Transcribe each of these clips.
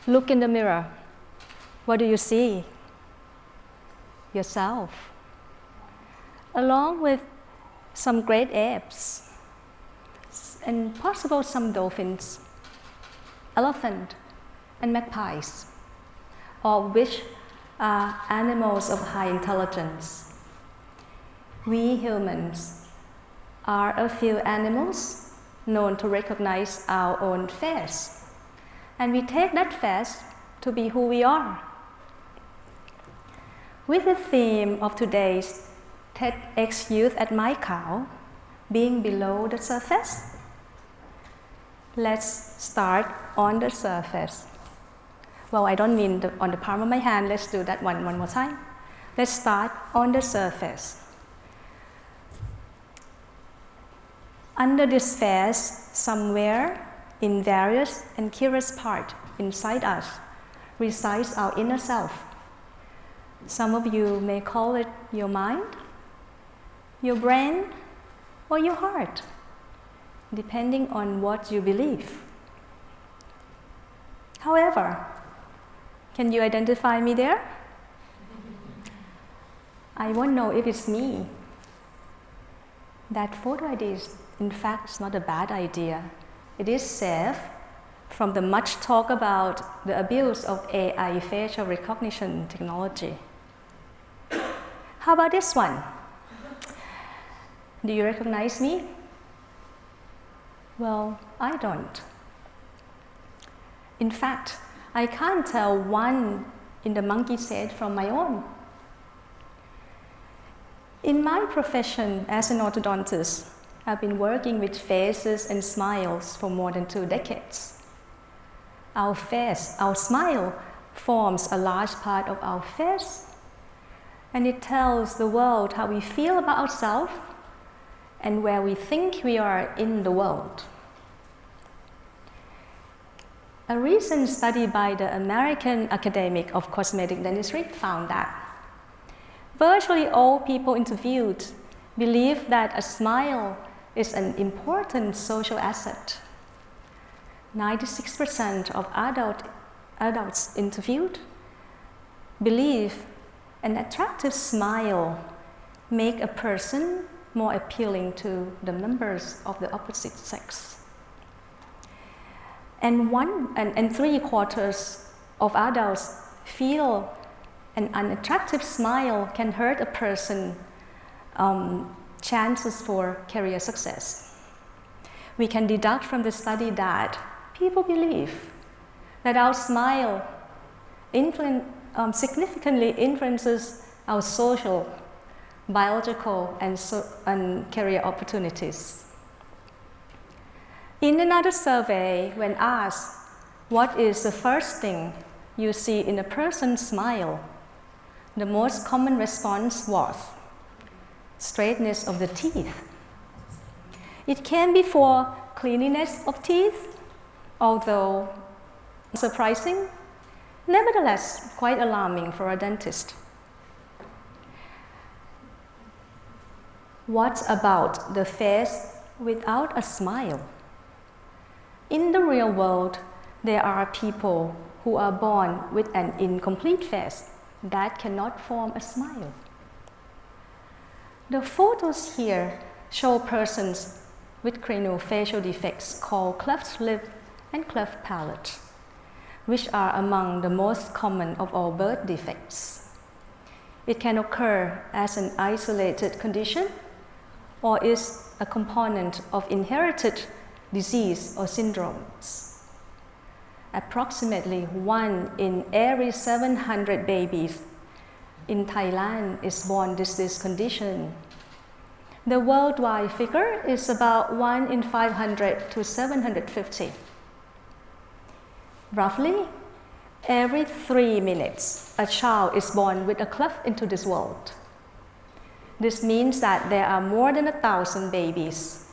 Look in the mirror. What do you see? Yourself, along with some great apes, and possible some dolphins, elephant, and magpies, all of which are animals of high intelligence. We humans are a few animals known to recognize our own face, and we take that face to be who we are. With the theme of today's TEDxYouth at MaiKhao, being below the surface, let's start on the surface. Well, I don't mean on the palm of my hand. Let's do that one more time. Let's start on the surface. Under this face, somewhere in various and curious parts inside us, resides our inner self. Some of you may call it your mind, your brain, or your heart, depending on what you believe. However, can you identify me there? I won't know if it's me. That photo ID is, in fact, is not a bad idea. It is safe from the much talk about the abuse of AI facial recognition technology. How about this one? Do you recognize me? Well, I don't. In fact, I can't tell one in the monkey's head from my own. In my profession as an orthodontist, I've been working with faces and smiles for more than 2 decades. Our face, our smile, forms a large part of our face, and it tells the world how we feel about ourselves and where we think we are in the world. A recent study by the American Academy of Cosmetic Dentistry found that virtually all people interviewed believe that a smile is an important social asset. 96% of adults interviewed believe an attractive smile makes a person more appealing to the members of the opposite sex. And 3/4 of adults feel an unattractive smile can hurt a person's chances for career success. We can deduct from the study that people believe that our smile significantly influences our social, biological, and career opportunities. In another survey, when asked, what is the first thing you see in a person's smile, the most common response was straightness of the teeth. It came before cleanliness of teeth, although surprising, nevertheless quite alarming for a dentist. What about the face without a smile? In the real world, there are people who are born with an incomplete face that cannot form a smile. The photos here show persons with craniofacial defects called cleft lip and cleft palate, which are among the most common of all birth defects. It can occur as an isolated condition or is a component of inherited disease or syndromes. Approximately 1 in every 700 babies in Thailand is born with this condition. The worldwide figure is about 1 in 500 to 750. Roughly, every 3 minutes, a child is born with a cleft into this world. This means that there are more than 1,000 babies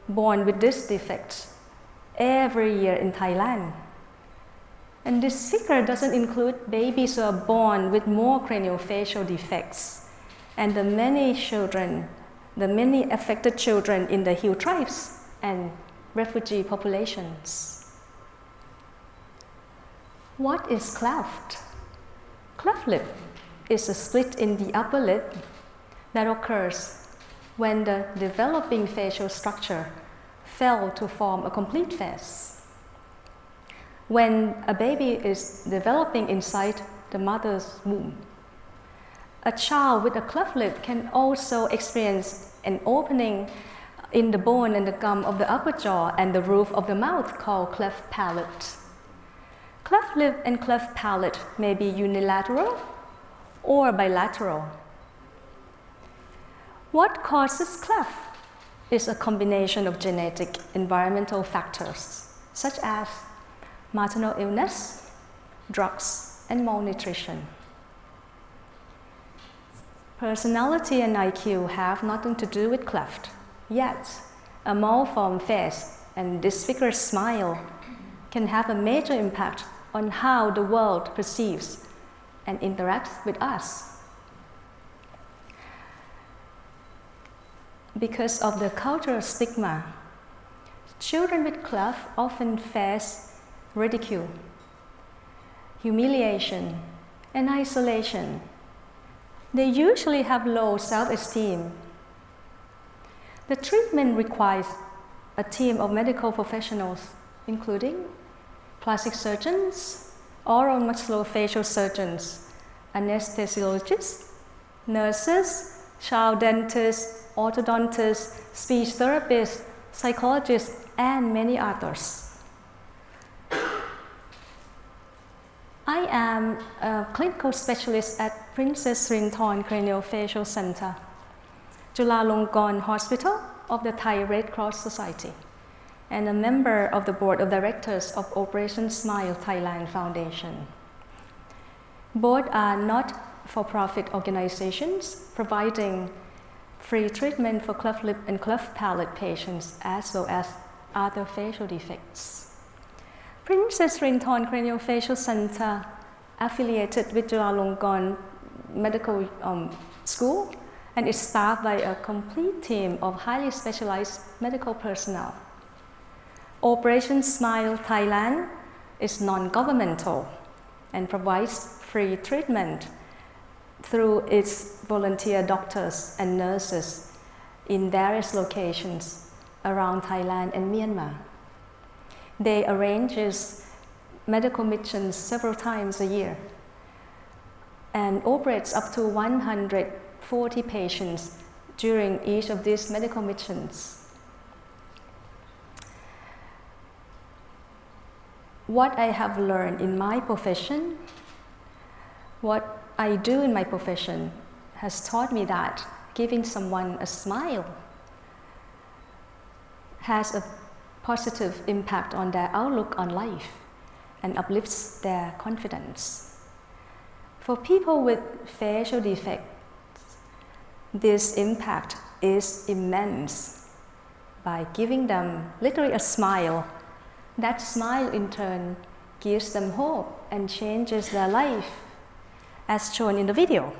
born with this defect every year in Thailand. And this figure doesn't include babies who are born with more craniofacial defects and the many affected children in the hill tribes and refugee populations. What is cleft? Cleft lip is a slit in the upper lip that occurs when the developing facial structure fails to form a complete face. When a baby is developing inside the mother's womb, a child with a cleft lip can also experience an opening in the bone and the gum of the upper jaw and the roof of the mouth called cleft palate. Cleft lip and cleft palate may be unilateral or bilateral. What causes cleft is a combination of genetic environmental factors such as maternal illness, drugs, and malnutrition. Personality and IQ have nothing to do with cleft, yet a malformed face and disfigured smile can have a major impact on how the world perceives and interacts with us. Because of the cultural stigma, children with cleft often face ridicule, humiliation, and isolation. They usually have low self-esteem. The treatment requires a team of medical professionals, including plastic surgeons, oral maxillofacial surgeons, anesthesiologists, nurses, child dentists, orthodontists, speech therapists, psychologists, and many others. I am a clinical specialist at Princess Srinthorn Craniofacial Center, Chulalongkorn Hospital of the Thai Red Cross Society, and a member of the Board of Directors of Operation Smile Thailand Foundation. Both are not-for-profit organizations providing free treatment for cleft lip and cleft palate patients as well as other facial defects. Princess Srinthorn Craniofacial Center, affiliated with Chulalongkorn Medical School, and is staffed by a complete team of highly specialized medical personnel. Operation Smile Thailand is non-governmental and provides free treatment through its volunteer doctors and nurses in various locations around Thailand and Myanmar. They arrange medical missions several times a year and operates up to 140 patients during each of these medical missions. What I have learned in my profession, what I do in my profession has taught me that giving someone a smile has a positive impact on their outlook on life and uplifts their confidence. For people with facial defects, this impact is immense. By giving them literally a smile, that smile in turn gives them hope and changes their life, as shown in the video.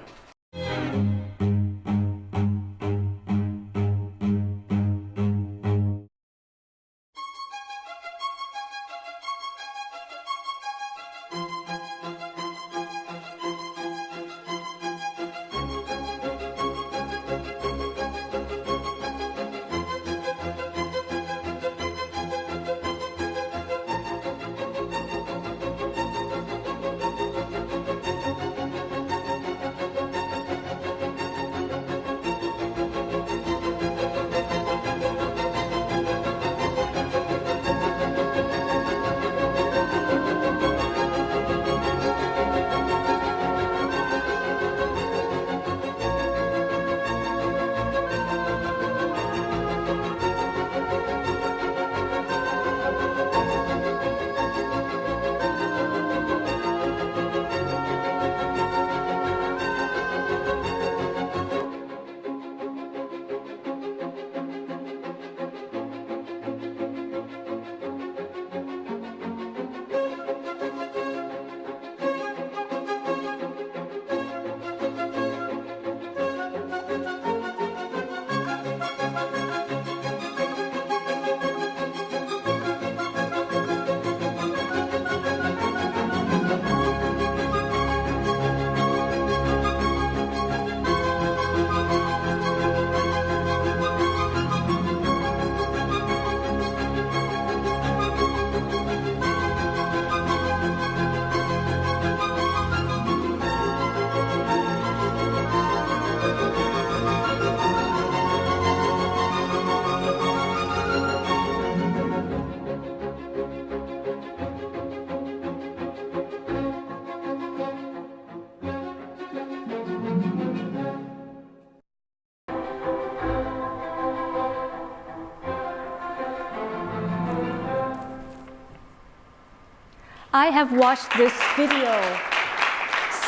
I have watched this video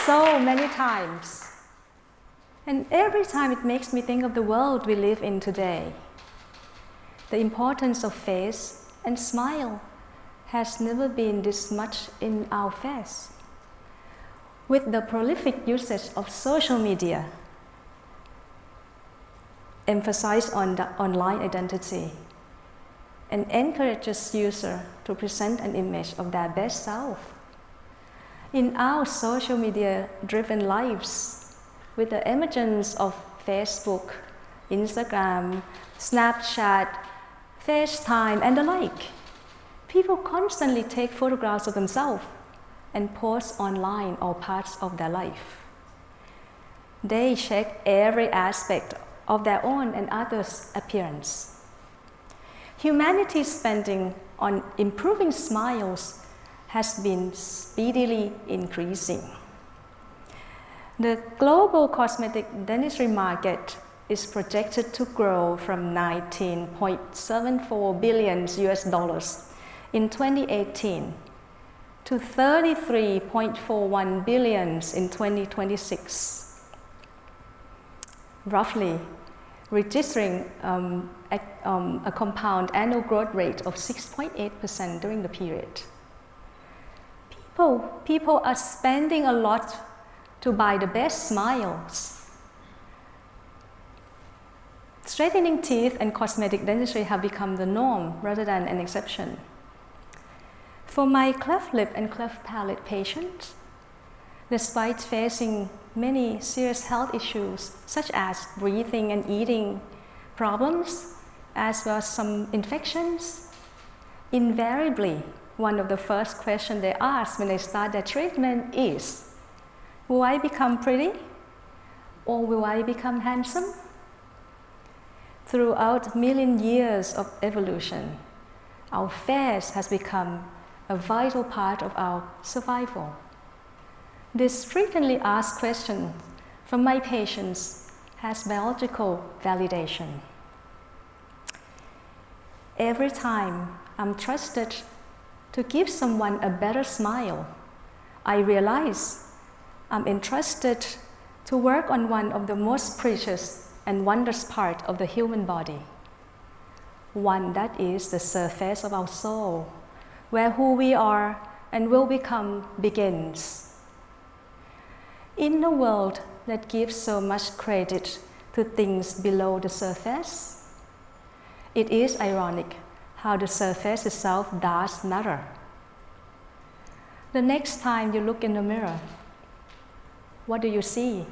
so many times, and every time it makes me think of the world we live in today. The importance of face and smile has never been this much in our face. With the prolific usage of social media, emphasize on the online identity, and encourages users to present an image of their best self. In our social media-driven lives, with the emergence of Facebook, Instagram, Snapchat, FaceTime, and the like, people constantly take photographs of themselves and post online all parts of their life. They check every aspect of their own and others' appearance. Humanity's spending on improving smiles has been speedily increasing. The global cosmetic dentistry market is projected to grow from $19.74 billion in 2018 to $33.41 billion in 2026, roughly registering a compound annual growth rate of 6.8% during the period. People are spending a lot to buy the best smiles. Straightening teeth and cosmetic dentistry have become the norm rather than an exception. For my cleft lip and cleft palate patients, despite facing many serious health issues such as breathing and eating problems, as well as some infections, invariably one of the first questions they ask when they start their treatment is, will I become pretty or will I become handsome? Throughout million years of evolution, our face has become a vital part of our survival. This frequently asked question from my patients has biological validation. Every time I'm trusted to give someone a better smile, I realize I'm entrusted to work on one of the most precious and wondrous part of the human body, one that is the surface of our soul, where who we are and will become begins. In a world that gives so much credit to things below the surface, it is ironic how the surface itself does matter. The next time you look in the mirror, what do you see?